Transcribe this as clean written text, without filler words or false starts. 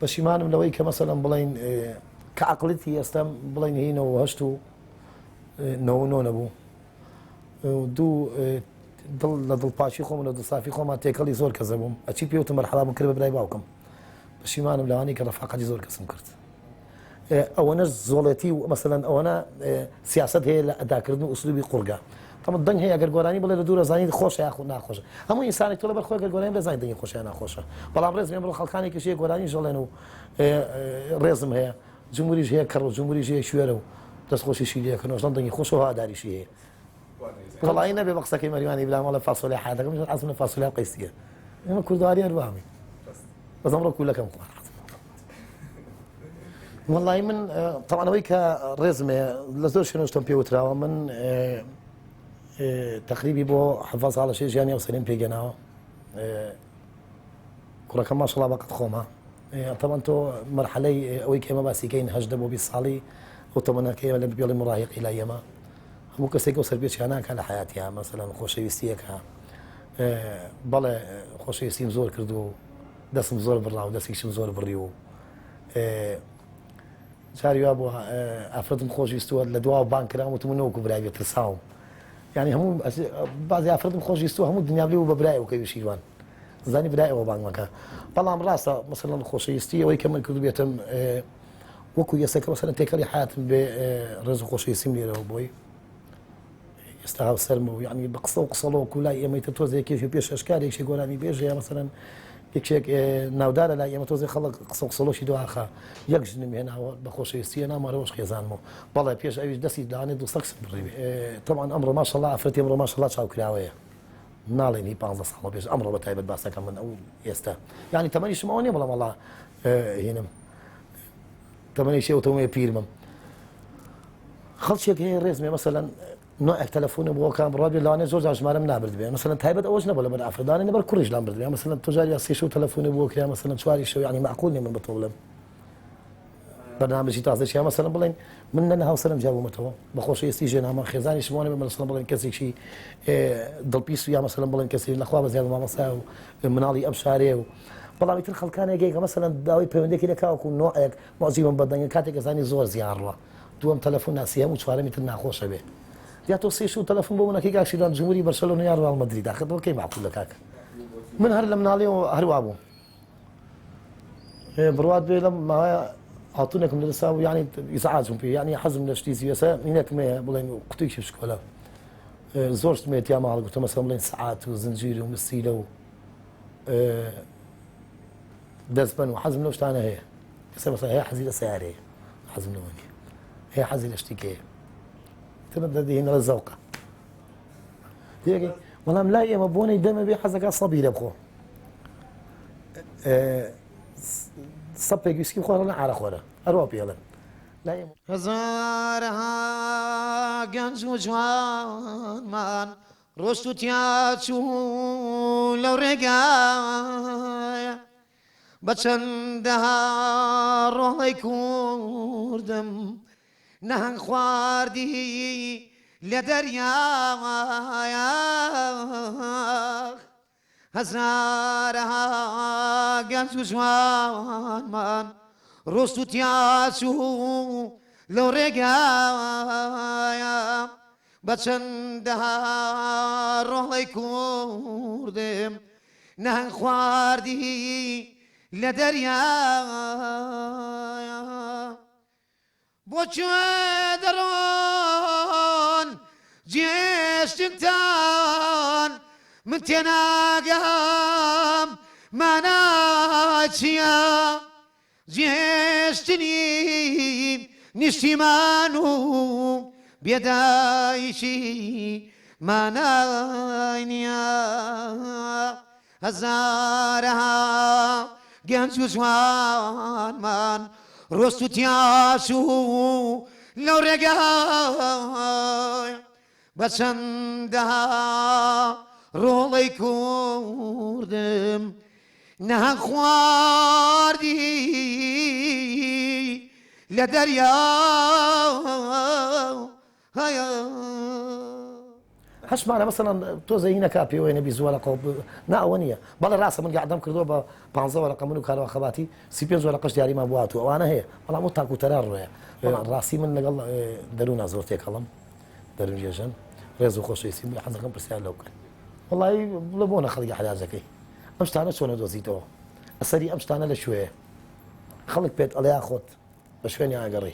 پەشیمانم لەوەی کە مەسەڵەن بڵین کە عەقڵەتی ئێستا بڵین هینەوە هەشت و نەوە نەبوو دوو دڵ لە دڵپاشی خۆم لە دڵسافی خۆمان تێکەڵی زۆر کەسە بووم ئەچی پێوتم مەرحەبا کرد بە برای باوکم پەشیمانم لەوانەی کە ڕەفاقەتی زۆر کەسم کرد ئەوەنەش زۆڵەتی و مەسەڵەن ئەوەنە سیاست هەیە لە ئەداکردن و ئوسلوبی قورگە تەمە دەنگ هەیە ئەگەر گۆرانی بڵێ لە دوورە زانیت خۆشە یاخود ناخۆشە هەموو ئینسانێک تۆ لەبەر خۆی ئەگەر گۆرانی بزانیت دەنگی خۆشە یان ناخۆشە بەڵام ڕێز بڵ خەڵکانێکیش هەیە گۆرانی ژەڵێن و ڕێزم هەیە جمهوریش هەیە کەڕ و جمهوریش هەیە شوێرە و دەستخۆشیشی لێکردنەوە ژەڵ دەنگی خۆش و هەواداریشی هەیە وڵی نەبێ بە قسەکەی مەریوانی بلا مەڵە فاسۆلای حادەکەم حەزم لە فاسۆلای قەیسیە ئێمە کوردواری هەروەمی بەس ئەمڕۆ کوولەکەم خوارد والله من طبعا ئەوەی کە ڕێزمێ لە زۆر شوێنەشتم پێوتراوە من تقریبی بۆ حەفا ساڵە شێ ژیانی ئەوسەریم پێگەناوە کوڕەکەم ماشەڵڵا بەقەت خۆمە طبعا تۆ مەرحەلەی ئەوەی کە ئێمە باسیکەین 18 بۆ 20 ساڵی ئەو تەمەنەکەی لە بێڵی مڕاهقی لای ئێمە هەموو کەسێک ئەو سەربێچیان ناکات لە حیاتیان مەسەلەن خۆشەویستیەکە بەڵێ خۆشەویستیم زۆر کرد و دەستم زۆر بڕا و دەستێکشم زۆر بڕی و جاری وا بووە ئافرەتم خۆشویستووە لە دواوە بان کراوە وتم نەوەکو برای بێت ترساوم یعنی هەموو بازی ئافرەتم خۆشویستووە هەموو دنیا بێ و بە برایەوە کەوی شیروان زانی برایەوە بانگمەکە بەڵام ڕاستە مەسەڵەن خۆشەویستی ئەوەی کە من کردو بێتم وەکو یەسەکە مەسەڵەن تێکەڵی حیاتم بێ ڕێز و خۆشەویستیم لێرەوە بۆی ئێستا هاوسەرمە و یعنی بە قسە و قسەڵەوە کوولای ئێمەی تر تۆزێکێکی پێش ئەشکارێکی گۆرانی بێژە یا مەسەڵەن یەکێک ناودارە لای ئێمە تۆزێ خەڵک قسە و قسەڵۆشی دواخە یەک ژنم هێناوە بە خۆشەویستیە نامەرەوەش خێزانمەوە بەڵێ پێش ئەویش دەستی داوانێت دوو سەکس بڕی طبعا ئەمڕۆ ماشەڵڵا ئافرەتی ئەمڕۆ ماشەڵڵا چاوکراوەیە ناڵێن هی 15 ساڵە پێش ئەمڕۆ بە تایبەت باسەکە من ئەو ئێستا یعنی تەمەنیشم ئەوە نییە بەڵام وەڵا هێنم تەمەنی شێوتەوەیە پیرمم خەڵکێک هەیە ڕێزمێ مەسەلەن نوعێک تەلەفۆنە بۆ کام ڕابێ لەوانێت زۆر جار ژمارەم نابرد بێ مەسەلەن تایبەت ئەوەش نەبوو لەبەر ئافرەدانی لەبەر کوڕیش لام برد بێ مەسەلەن تۆ جاری سێ شەو تەلەفۆنە بۆ کرا مەسەلەن چواری شەو یعنی معقول نیە من بە تۆ بڵێم بەرنامەجی تازەشیان مەسەلەن بڵێن من نە هاوسەرم جابوومەتەوە بە خۆشەویستی ژێنامە خێزانی شمانێ بە مەسەلەن بڵێن کەسێکی دڵپیست و یا مەسەلەن بڵێن کەسی نەخوا بە زیاد مامەسا و مناڵی ئەم شارێ و بەڵامی تر خەڵکانێکێکە مەسەلەن داوای پەیوەندێکی لەکاوکو نوعێک مازیوم بەدەنگە کاتێک ئەزانی زۆر زیان ڕوە دووەم تەلەفۆن ناسی هەموو چوارەمی تر ناخۆشە بێ یا تۆ سێ شەو تەلەفۆن بۆ منەکەی کاکشیدان جمهوری بەرسەلۆنە یا ڕێال مەدرید داخەتەوە کەی معقولە کاکە من هەر لە مناڵیەوە هەروە بووم بڕوات بێ لەم ماوەیە هاتوونێکم لەدەستا و یعنی ئیزعاجم پێ یعنی حەزم لە شتی زیوەسە مینێکم هەیە بڵێن قوتوویکی بشکۆلە زۆر شتمێتیا ماڵ گوتە مەسەڵەن بڵێن سەعات و زنجیر و مسیلە و دەستبەن و حەزم لەو شتانە هەیە کەسە مەسەڵەن هەیە حەزی لە سەیارەیە حەزم لەوە نییە هەیە حەزی لە شتێکەیە تمە دەدەهێنەوە زەوقە بەڵام لای ئێمە بۆنەی دەمە بێ حەزەکە سەبی لە بخۆ سەپێک ویسکی خۆڕە لە عارەخۆرە هەروە پێڵێن هەزارها گەنج و جوانمان ڕۆشت و تیاچوو لەو ڕێگایە بە چەندەها ڕۆڵەی کوردم نەهنگ خواردی لە دەریاوایە هەزارها گەنج و جوانمان ڕۆست و تیاچوو لەو ڕێگایە بە چەندەها ڕۆڵەی کوردم نەهنگ خواردی لە دەریاوایە بۆ کوێ دەڕۆن جێشتتان من تێناگەم مانا چییە جێشتنی نیشتیمان و بێدایشی مانای نییە هەزارها گەنج و جوانمان ڕۆست و تیاچوو لەو ڕێگای بە چەندەها ڕۆڵەی کوردم نەهنگ خواردی لە دەریا هەش مانە مەسەڵەن تۆ زەینەکە پێوەی نەبی زووەرەقە نا ئەوە نییە بەڵێ ڕاستە من گەعدەم کردووە بە 15 وەرەقە من و کارەوە خەباتی 35 وەرەقەش دیاریمان بواتوە ئەوانە هەیە بەڵام ئەو تاکوتەران ڕۆیە ڕاستی من لەگەڵ دەرونا زۆر تێکەڵم دەرونجێژن ڕێز و خۆشەویستی بووی حەزەکەم پرسیار لەو کرد وەڵی بڵێ بۆ نەخەڵکی حەلاجەکەی ئەم شتانە چۆنە دۆزیتەوە ئەسەری ئەم شتانە لە شوێیە خەڵک پێت ئەڵیا خۆت بە شوێنی ئاگەڕی